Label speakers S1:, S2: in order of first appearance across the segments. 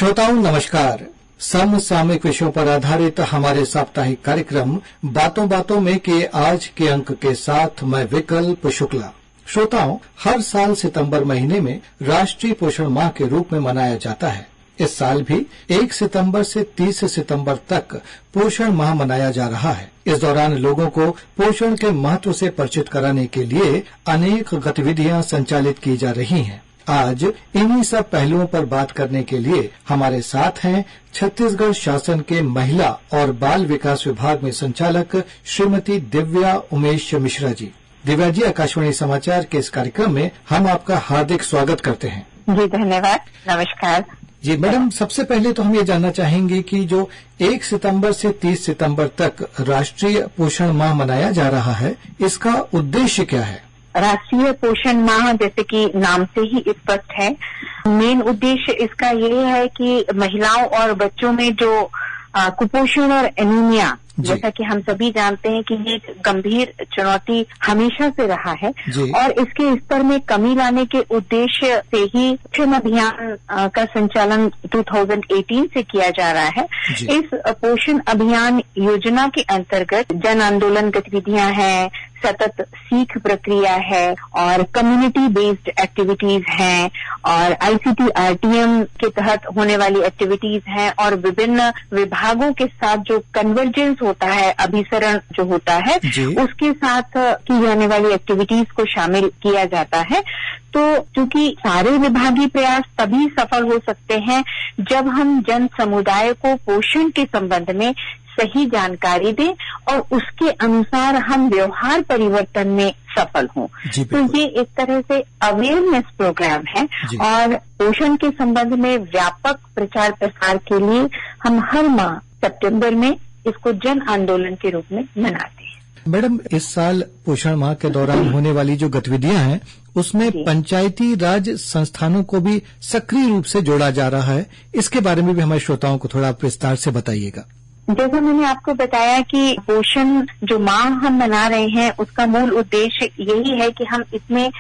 S1: श्रोताओं नमस्कार। समसामयिक विषयों पर आधारित हमारे साप्ताहिक कार्यक्रम बातों बातों में के आज के अंक के साथ मैं विकल्प शुक्ला। श्रोताओं, हर साल सितंबर महीने में राष्ट्रीय पोषण माह के रूप में मनाया जाता है। इस साल भी 1 सितंबर से 30 सितंबर तक पोषण माह मनाया जा रहा है। इस दौरान लोगों को पोषण के महत्व से परिचित कराने के लिए अनेक गतिविधियां संचालित की जा रही हैं। आज इन्हीं सब पहलुओं पर बात करने के लिए हमारे साथ हैं छत्तीसगढ़ शासन के महिला और बाल विकास विभाग में संचालक श्रीमती दिव्या उमेश मिश्रा जी। दिव्या जी, आकाशवाणी समाचार के इस कार्यक्रम में हम आपका हार्दिक स्वागत करते हैं।
S2: जी धन्यवाद, नमस्कार।
S1: जी मैडम, सबसे पहले तो हम ये जानना चाहेंगे कि जो 1 सितंबर से 30 सितंबर तक राष्ट्रीय पोषण माह मनाया जा रहा है, इसका उद्देश्य क्या है?
S2: राष्ट्रीय पोषण माह जैसे कि नाम से ही स्पष्ट है, मेन उद्देश्य इसका ये है कि महिलाओं और बच्चों में जो कुपोषण और एनीमिया, जैसा कि हम सभी जानते हैं कि ये गंभीर चुनौती हमेशा से रहा है और इसके स्तर में कमी लाने के उद्देश्य से ही पोषण अभियान का संचालन 2018 से किया जा रहा है। इस पोषण अभियान योजना के अंतर्गत जन आंदोलन गतिविधियां हैं, सतत सीख प्रक्रिया है और कम्युनिटी बेस्ड एक्टिविटीज हैं और ICT RTM के तहत होने वाली एक्टिविटीज हैं और विभिन्न विभागों के साथ जो कन्वर्जेंस होता है, अभिसरण जो होता है, उसके साथ की जाने वाली एक्टिविटीज को शामिल किया जाता है। तो चूंकि सारे विभागीय प्रयास तभी सफल हो सकते हैं जब हम जन समुदाय को पोषण के संबंध में सही जानकारी दें और उसके अनुसार हम व्यवहार परिवर्तन में सफल हों। तो ये एक तरह से अवेयरनेस प्रोग्राम है और पोषण के संबंध में व्यापक प्रचार प्रसार के लिए हम हर माह सितंबर में इसको जन आंदोलन के रूप में मनाते हैं।
S1: मैडम, इस साल पोषण माह के दौरान होने वाली जो गतिविधियां हैं उसमें पंचायती राज संस्थानों को भी सक्रिय रूप से जोड़ा जा रहा है। इसके बारे में भी हमारे श्रोताओं को थोड़ा विस्तार से बताइएगा।
S2: जैसा मैंने आपको बताया कि पोषण जो माह हम मना रहे हैं उसका मूल उद्देश्य यही है कि हम इसमें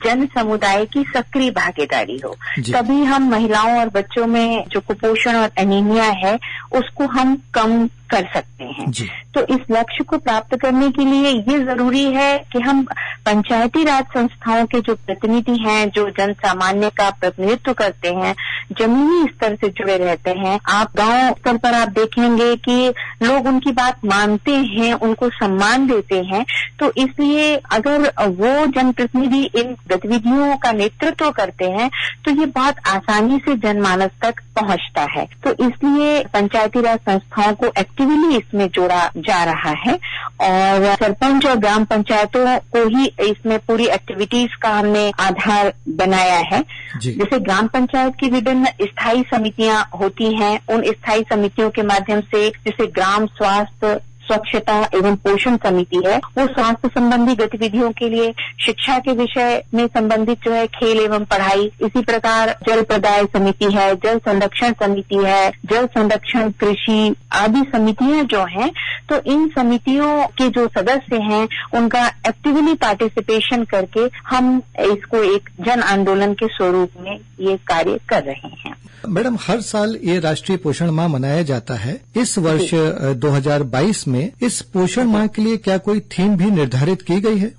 S2: जन समुदाय की सक्रिय भागीदारी हो, तभी हम महिलाओं और बच्चों में जो कुपोषण और एनीमिया है उसको हम कम कर सकते हैं। तो इस लक्ष्य को प्राप्त करने के लिए ये जरूरी है कि हम पंचायती राज संस्थाओं के जो प्रतिनिधि हैं, जो जन सामान्य का प्रतिनिधित्व करते हैं, जमीनी स्तर से जुड़े रहते हैं। आप गांव स्तर पर आप देखेंगे कि लोग उनकी बात मानते हैं, उनको सम्मान देते हैं। तो इसलिए अगर वो जनप्रतिनिधि इन गतिविधियों का नेतृत्व करते हैं तो ये बहुत आसानी से जनमानस तक पहुंचता है। तो इसलिए पंचायती राज संस्थाओं को एक्टिवली इसमें जोड़ा जा रहा है और सरपंच और ग्राम पंचायतों को ही इसमें पूरी एक्टिविटीज का हमने आधार बनाया है। जैसे ग्राम पंचायत की विभिन्न स्थायी समितियां होती हैं, उन स्थायी समितियों के माध्यम से जैसे ग्राम स्वास्थ्य स्वच्छता एवं पोषण समिति है, वो स्वास्थ्य संबंधी गतिविधियों के लिए शिक्षा के विषय में संबंधित जो है खेल एवं पढ़ाई, इसी प्रकार जल प्रदाय समिति है, जल संरक्षण समिति है, जल संरक्षण कृषि आदि समितियां जो हैं, तो इन समितियों के जो सदस्य हैं उनका एक्टिवली पार्टिसिपेशन करके हम इसको एक जन आंदोलन के स्वरूप में ये कार्य कर रहे हैं।
S1: मैडम, हर साल ये राष्ट्रीय पोषण माह मनाया जाता है। इस वर्ष 2022 में इस पोषण माह के लिए क्या कोई थीम भी निर्धारित की गई है?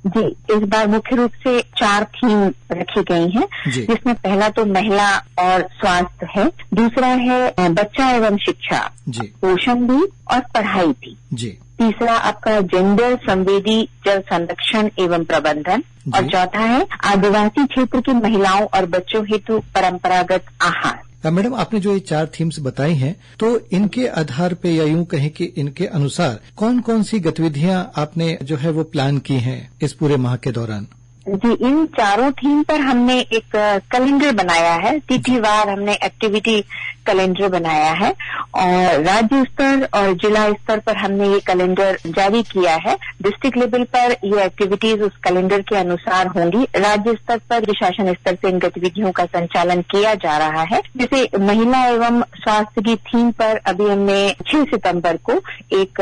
S2: जी, इस बार मुख्य रूप से 4 थीम रखी गई हैं, जिसमें पहला तो महिला और स्वास्थ्य है, दूसरा है बच्चा एवं शिक्षा, पोषण भी और पढ़ाई भी, तीसरा आपका जेंडर संवेदी जल संरक्षण एवं प्रबंधन और चौथा है आदिवासी क्षेत्र की महिलाओं और बच्चों हेतु परंपरागत आहार।
S1: मैडम, आपने जो ये 4 थीम्स बताई हैं, तो इनके आधार पे या यूं कहें कि इनके अनुसार कौन कौन सी गतिविधियां आपने जो है वो प्लान की हैं इस पूरे माह के दौरान?
S2: जी, इन चारों थीम पर हमने एक कैलेंडर बनाया है, तिथिवार हमने एक्टिविटी कैलेंडर बनाया है और राज्य स्तर और जिला स्तर पर हमने ये कैलेंडर जारी किया है। डिस्ट्रिक्ट लेवल पर ये एक्टिविटीज उस कैलेंडर के अनुसार होंगी। राज्य स्तर पर शासन स्तर से इन गतिविधियों का संचालन किया जा रहा है। जैसे महिला एवं स्वास्थ्य की थीम पर अभी हमने 6 सितंबर को एक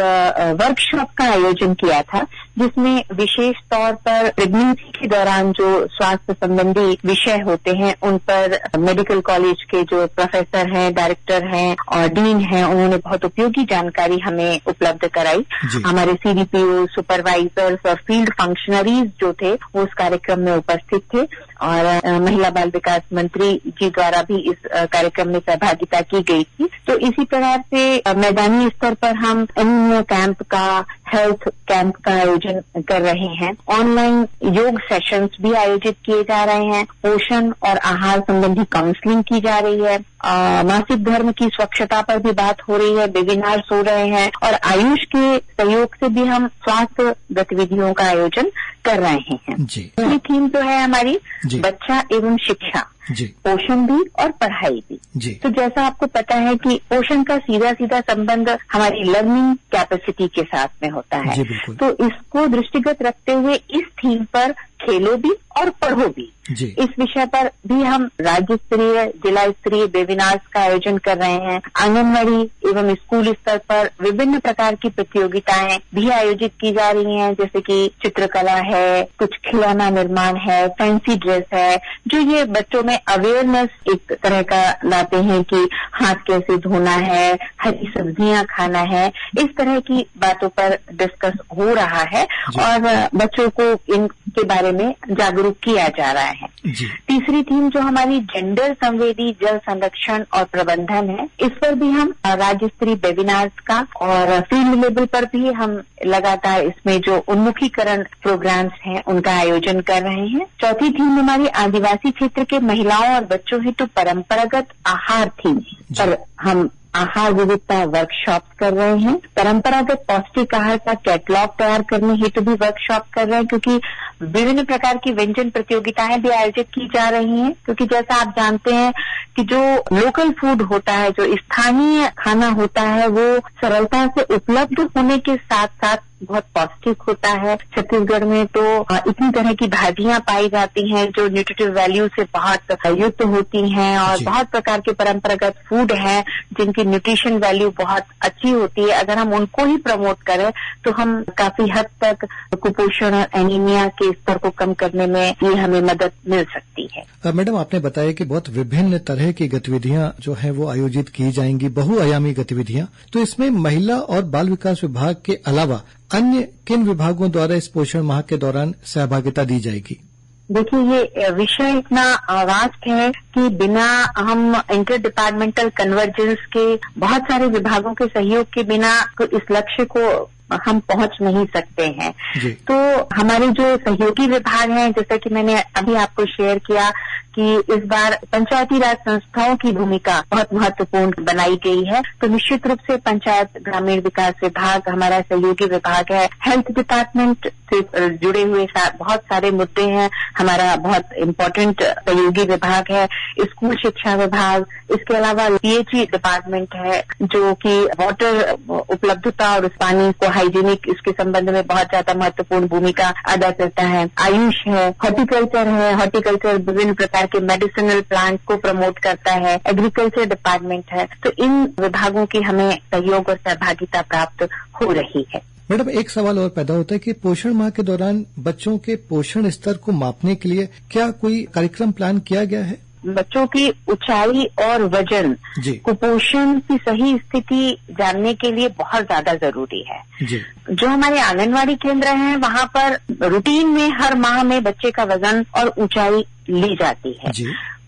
S2: वर्कशॉप का आयोजन किया था, जिसमें विशेष तौर पर प्रेगनेंसी के दौरान जो स्वास्थ्य संबंधी विषय होते हैं उन पर मेडिकल कॉलेज के जो प्रोफेसर हैं, डायरेक्टर हैं और डीन हैं, उन्होंने बहुत उपयोगी जानकारी हमें उपलब्ध कराई। हमारे CDPO, सुपरवाइजर्स और फील्ड फंक्शनरीज जो थे वो उस कार्यक्रम में उपस्थित थे और महिला बाल विकास मंत्री जी द्वारा भी इस कार्यक्रम में सहभागिता की गई थी। तो इसी प्रकार से मैदानी स्तर पर हम एनीमिया कैंप का, हेल्थ कैंप का आयोजन कर रहे हैं। ऑनलाइन योग सेशंस भी आयोजित किए जा रहे हैं। पोषण और आहार संबंधी काउंसलिंग की जा रही है। मासिक धर्म की स्वच्छता पर भी बात हो रही है, वेबिनार्स हो रहे हैं और आयुष के सहयोग से भी हम स्वास्थ्य गतिविधियों का आयोजन कर रहे हैं। ये थीम तो है हमारी बच्चा एवं शिक्षा, पोषण भी और पढ़ाई भी। तो जैसा आपको पता है कि पोषण का सीधा सीधा संबंध हमारी लर्निंग कैपेसिटी के साथ में होता है, तो इसको दृष्टिगत रखते हुए इस थीम पर खेलो भी और पढ़ो भी, इस विषय पर भी हम राज्य स्तरीय, जिला स्तरीय वेबिनार्स का आयोजन कर रहे हैं। आंगनवाड़ी एवं स्कूल स्तर पर विभिन्न प्रकार की प्रतियोगिताएं भी आयोजित की जा रही हैं, जैसे कि चित्रकला है, कुछ खिलौना निर्माण है, फैंसी ड्रेस है, जो ये बच्चों में अवेयरनेस एक तरह का लाते हैं कि हाथ कैसे धोना है, हरी सब्जियां खाना है, इस तरह की बातों पर डिस्कस हो रहा है और बच्चों को इनके बारे में जागरूक किया जा रहा है। तीसरी थीम जो हमारी जेंडर संवेदी जल संरक्षण और प्रबंधन है, इस पर भी हम राज्य स्तरीय वेबिनार्स का और फील्ड लेवल पर भी हम लगातार इसमें जो उन्मुखीकरण प्रोग्राम्स हैं उनका आयोजन कर रहे हैं। चौथी थीम हमारी आदिवासी क्षेत्र के महिलाओं और बच्चों हेतु परंपरागत आहार थीम पर हम आहार विविधता वर्कशॉप कर रहे हैं। परंपरागत पौष्टिक आहार का कैटलॉग तैयार करने हेतु भी वर्कशॉप कर रहे हैं, क्योंकि विभिन्न प्रकार की व्यंजन प्रतियोगिताएं भी आयोजित की जा रही हैं। क्योंकि जैसा आप जानते हैं कि जो लोकल फूड होता है, जो स्थानीय खाना होता है, वो सरलता से उपलब्ध होने के साथ साथ बहुत पौष्टिक होता है। छत्तीसगढ़ में तो इतनी तरह की भाजियां पाई जाती हैं जो न्यूट्रिटिव वैल्यू से बहुत युक्त होती हैं और बहुत प्रकार के परंपरागत फूड हैं जिनकी न्यूट्रिशन वैल्यू बहुत अच्छी होती है। अगर हम उनको ही प्रमोट करें तो हम काफी हद तक कुपोषण और एनीमिया के स्तर को कम करने में ये हमें मदद मिल सकती है।
S1: मैडम, आपने बताया कि बहुत विभिन्न तरह की गतिविधियां जो है वो आयोजित की जाएंगी, बहुआयामी गतिविधियां। तो इसमें महिला और बाल विकास विभाग के अलावा अन्य किन विभागों द्वारा इस पोषण माह के दौरान सहभागिता दी जाएगी?
S2: देखिए, ये विषय इतना वास्ट है कि बिना हम इंटर डिपार्टमेंटल कन्वर्जेंस के बहुत सारे विभागों के सहयोग के बिना इस लक्ष्य को हम पहुंच नहीं सकते हैं। तो हमारे जो सहयोगी विभाग हैं, जैसा कि मैंने अभी आपको शेयर किया कि इस बार पंचायती राज संस्थाओं की भूमिका बहुत महत्वपूर्ण बनाई गई है, तो निश्चित रूप से पंचायत ग्रामीण विकास विभाग हमारा सहयोगी विभाग है। हेल्थ डिपार्टमेंट से जुड़े हुए बहुत सारे मुद्दे हैं, हमारा बहुत इम्पोर्टेंट सहयोगी विभाग है। स्कूल शिक्षा विभाग, इसके अलावा PHE डिपार्टमेंट है जो कि वाटर उपलब्धता और उस पानी को हाइजीनिक, इसके संबंध में बहुत ज्यादा महत्वपूर्ण भूमिका अदा करता है। आयुष है, हॉर्टिकल्चर है, हॉर्टिकल्चर विभिन्न प्रकार के मेडिसिनल प्लांट को प्रमोट करता है। एग्रीकल्चर डिपार्टमेंट है। तो इन विभागों की हमें सहयोग और सहभागिता प्राप्त हो रही है।
S1: मैडम, एक सवाल और पैदा होता है कि पोषण माह के दौरान बच्चों के पोषण स्तर को मापने के लिए क्या कोई कार्यक्रम प्लान किया गया है?
S2: बच्चों की ऊंचाई और वजन कुपोषण की सही स्थिति जानने के लिए बहुत ज्यादा जरूरी है। जो हमारे आंगनवाड़ी केंद्र हैं, वहाँ पर रूटीन में हर माह में बच्चे का वजन और ऊंचाई ली जाती है।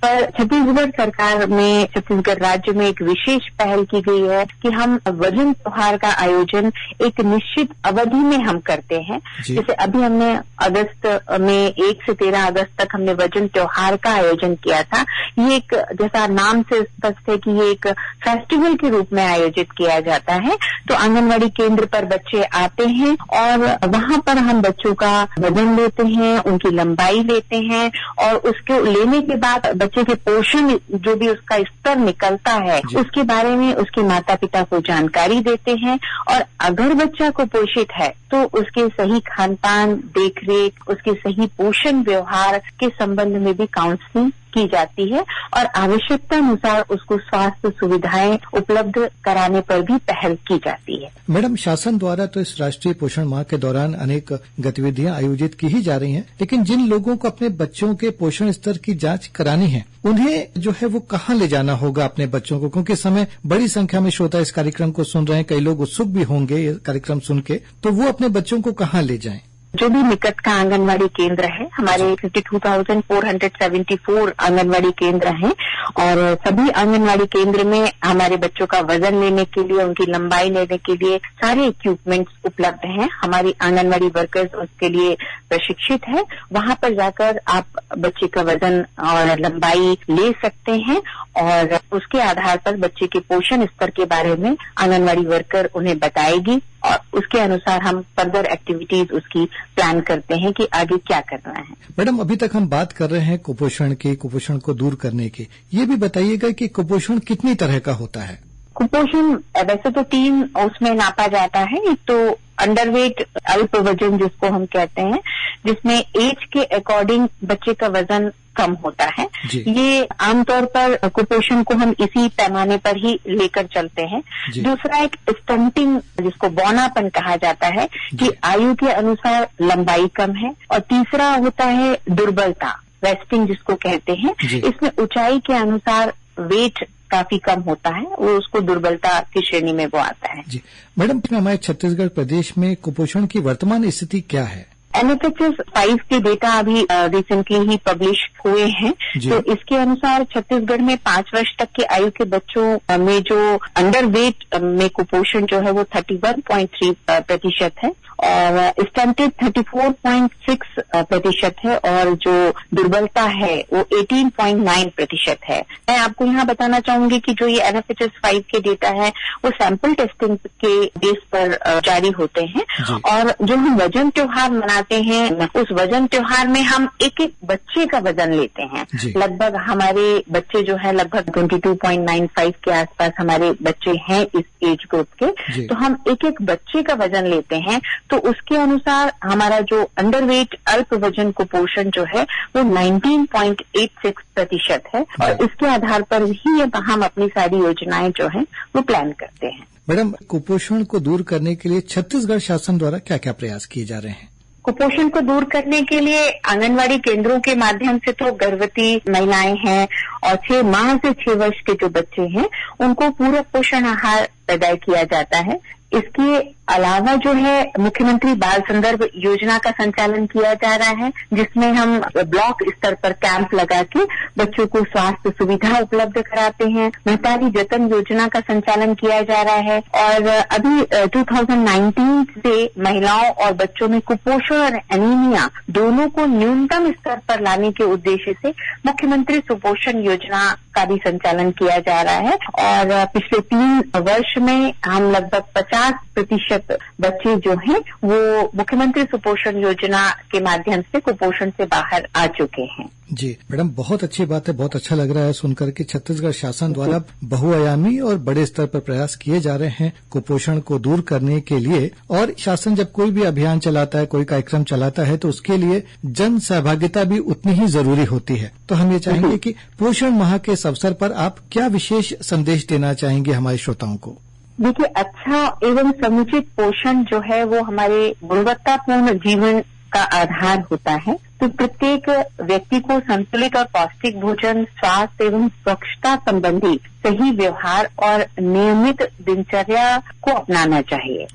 S2: पर छत्तीसगढ़ सरकार में, छत्तीसगढ़ राज्य में एक विशेष पहल की गई है कि हम वजन त्योहार का आयोजन एक निश्चित अवधि में हम करते हैं। जैसे अभी हमने अगस्त में 1 से 13 अगस्त तक हमने वजन त्योहार का आयोजन किया था। ये एक, जैसा नाम से स्पष्ट है कि ये एक फेस्टिवल के रूप में आयोजित किया जाता है। तो आंगनवाड़ी केंद्र पर बच्चे आते हैं और वहाँ पर हम बच्चों का वजन लेते हैं, उनकी लंबाई लेते हैं और उसके लेने के बाद बच्चे के पोषण जो भी उसका स्तर निकलता है उसके बारे में उसके माता पिता को जानकारी देते हैं। और अगर बच्चा कुपोषित है तो उसके सही खान पान, देखरेख, उसके सही पोषण व्यवहार के संबंध में भी काउंसलिंग की जाती है और आवश्यकता अनुसार उसको स्वास्थ्य सुविधाएं उपलब्ध कराने पर भी पहल की जाती है।
S1: मैडम, शासन द्वारा तो इस राष्ट्रीय पोषण माह के दौरान अनेक गतिविधियां आयोजित की ही जा रही हैं, लेकिन जिन लोगों को अपने बच्चों के पोषण स्तर की जांच करानी है, उन्हें जो है वो कहाँ ले जाना होगा अपने बच्चों को? क्योंकि इस समय बड़ी संख्या में श्रोता इस कार्यक्रम को सुन रहे हैं, कई लोग उत्सुक भी होंगे ये कार्यक्रम सुन के, तो वो अपने बच्चों को कहाँ ले जाएं?
S2: जो भी निकट का आंगनवाड़ी केंद्र है, हमारे 52,474 आंगनवाड़ी केंद्र हैं और सभी आंगनवाड़ी केंद्र में हमारे बच्चों का वजन लेने के लिए, उनकी लंबाई लेने के लिए सारे इक्विपमेंट्स उपलब्ध हैं। हमारी आंगनवाड़ी वर्कर्स उसके लिए प्रशिक्षित है। वहां पर जाकर आप बच्चे का वजन और लंबाई ले सकते हैं और उसके आधार पर बच्चे के पोषण स्तर के बारे में आंगनवाड़ी वर्कर उन्हें बताएगी और उसके अनुसार हम फर्दर एक्टिविटीज उसकी प्लान करते हैं कि आगे क्या करना है।
S1: मैडम, अभी तक हम बात कर रहे हैं कुपोषण की, कुपोषण को दूर करने की। ये भी बताइएगा कि कुपोषण कितनी तरह का होता है?
S2: कुपोषण वैसे तो 3 उसमें नापा जाता है। एक तो अंडरवेट, अल्प वजन जिसको हम कहते हैं, जिसमें एज के अकॉर्डिंग बच्चे का वजन कम होता है। ये आमतौर पर कुपोषण को हम इसी पैमाने पर ही लेकर चलते हैं। दूसरा एक स्टंटिंग, जिसको बौनापन कहा जाता है, कि आयु के अनुसार लंबाई कम है। और तीसरा होता है दुर्बलता, वेस्टिंग जिसको कहते हैं। इसमें ऊंचाई के अनुसार वेट काफी कम होता है, वो उसको दुर्बलता की श्रेणी में वो आता है।
S1: जी मैडम, हमारे छत्तीसगढ़ प्रदेश में कुपोषण की वर्तमान स्थिति क्या है?
S2: NFHS 5 के डेटा अभी रिसेंटली ही पब्लिश हुए हैं। तो इसके अनुसार छत्तीसगढ़ में 5 वर्ष तक के आयु के बच्चों में जो अंडर वेट में कुपोषण जो है वो 31.3% है और स्टंटेड 34.6% है और जो दुर्बलता है वो 18.9% है। मैं आपको यहाँ बताना चाहूंगी कि जो ये NFHS 5 के डेटा है वो सैंपल टेस्टिंग के बेस पर जारी होते हैं और जो हम वजन त्योहार मनाते हैं, उस वजन त्योहार में हम एक एक बच्चे का वजन लेते हैं। लगभग हमारे बच्चे जो है लगभग 22.95 के आसपास हमारे बच्चे हैं इस एज ग्रुप के, तो हम एक एक बच्चे का वजन लेते हैं। तो उसके अनुसार हमारा जो अंडरवेट अल्प वजन कुपोषण जो है वो 19.86% है और इसके आधार पर ही हम अपनी सारी योजनाएं जो है वो प्लान करते हैं।
S1: मैडम, कुपोषण को दूर करने के लिए छत्तीसगढ़ शासन द्वारा क्या क्या प्रयास किए जा रहे हैं?
S2: कुपोषण को दूर करने के लिए आंगनवाड़ी केंद्रों के माध्यम से तो गर्भवती महिलाएं हैं और 6 माह से 6 वर्ष के जो बच्चे हैं उनको पूरक पोषण आहार प्रदान किया जाता है। इसके अलावा जो है मुख्यमंत्री बाल संदर्भ योजना का संचालन किया जा रहा है, जिसमें हम ब्लॉक स्तर पर कैंप लगा के बच्चों को स्वास्थ्य सुविधा उपलब्ध कराते हैं। महतारी जतन योजना का संचालन किया जा रहा है और अभी 2019 से महिलाओं और बच्चों में कुपोषण और एनीमिया दोनों को न्यूनतम स्तर पर लाने के उद्देश्य से मुख्यमंत्री सुपोषण योजना का भी संचालन किया जा रहा है और पिछले 3 वर्ष में हम लगभग 50% बच्चे जो हैं वो मुख्यमंत्री सुपोषण योजना के माध्यम से कुपोषण से बाहर आ चुके हैं।
S1: जी मैडम, बहुत अच्छी बात है। बहुत अच्छा लग रहा है सुनकर कि छत्तीसगढ़ शासन द्वारा बहुआयामी और बड़े स्तर पर प्रयास किए जा रहे हैं कुपोषण को दूर करने के लिए। और शासन जब कोई भी अभियान चलाता है, कोई कार्यक्रम चलाता है, तो उसके लिए जन सहभागिता भी उतनी ही जरूरी होती है। तो हम ये चाहेंगे कि पोषण माह के इस अवसर पर आप क्या विशेष संदेश देना चाहेंगे हमारे श्रोताओं को?
S2: देखिए, अच्छा एवं समुचित पोषण जो है वो हमारे गुणवत्तापूर्ण जीवन का आधार होता है। तो प्रत्येक व्यक्ति को संतुलित और पौष्टिक भोजन, स्वास्थ्य एवं स्वच्छता संबंधी सही व्यवहार और नियमित दिनचर्या को अपनाना चाहिए।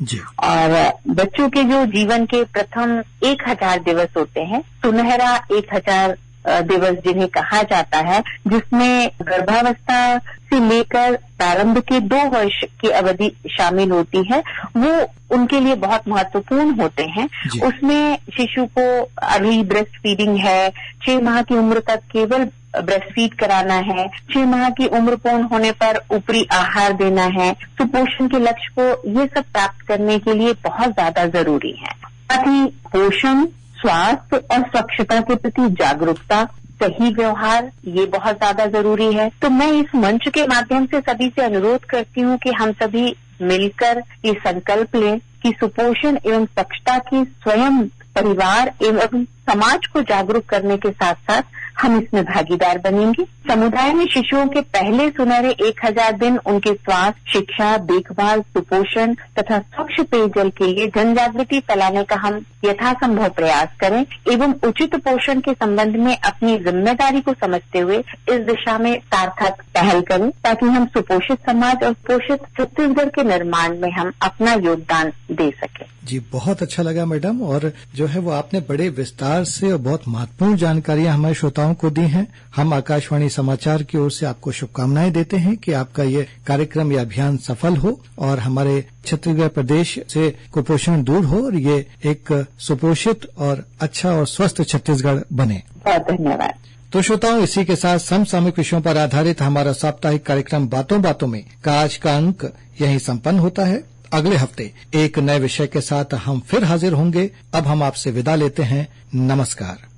S2: और बच्चों के जो जीवन के प्रथम 1000 दिवस होते हैं, सुनहरा 1000 दिवस जिन्हें कहा जाता है, जिसमें गर्भावस्था से लेकर प्रारंभ के 2 वर्ष की अवधि शामिल होती है, वो उनके लिए बहुत महत्वपूर्ण होते हैं। उसमें शिशु को अर्ली ब्रेस्ट फीडिंग है, 6 माह की उम्र तक केवल ब्रेस्ट फीड कराना है, 6 माह की उम्र पूर्ण होने पर ऊपरी आहार देना है। सुपोषण के लक्ष्य को ये सब प्राप्त करने के लिए बहुत ज्यादा जरूरी है। साथ ही पोषण, स्वास्थ्य और स्वच्छता के प्रति जागरूकता, सही व्यवहार, ये बहुत ज्यादा जरूरी है। तो मैं इस मंच के माध्यम से सभी से अनुरोध करती हूँ कि हम सभी मिलकर ये संकल्प लें कि सुपोषण एवं स्वच्छता की स्वयं परिवार एवं समाज को जागरूक करने के साथ साथ हम इसमें भागीदार बनेंगे। समुदाय में शिशुओं के पहले सुनहरे 1000 दिन उनके स्वास्थ्य, शिक्षा, देखभाल, सुपोषण तथा स्वच्छ पेयजल के लिए जन जागृति फैलाने का हम यथासंभव प्रयास करें एवं उचित पोषण के संबंध में अपनी जिम्मेदारी को समझते हुए इस दिशा में सार्थक पहल करें, ताकि हम सुपोषित समाज और पोषित छत्तीसगढ़ के निर्माण में हम अपना योगदान दे सकें।
S1: जी, बहुत अच्छा लगा मैडम, और जो है वो आपने बड़े विस्तार से और बहुत महत्वपूर्ण जानकारियां हमारे श्रोताओं को दी हैं। हम आकाशवाणी समाचार की ओर से आपको शुभकामनाएं देते हैं कि आपका ये कार्यक्रम, ये अभियान सफल हो और हमारे छत्तीसगढ़ प्रदेश से कुपोषण दूर हो और ये एक सुपोषित और अच्छा और स्वस्थ छत्तीसगढ़ बने।
S2: बहुत धन्यवाद।
S1: तो श्रोताओं, इसी के साथ समसामयिक विषयों पर आधारित हमारा साप्ताहिक कार्यक्रम बातों बातों में का आज का अंक यहीं संपन्न होता है। अगले हफ्ते एक नए विषय के साथ हम फिर हाजिर होंगे। अब हम आपसे विदा लेते हैं। नमस्कार।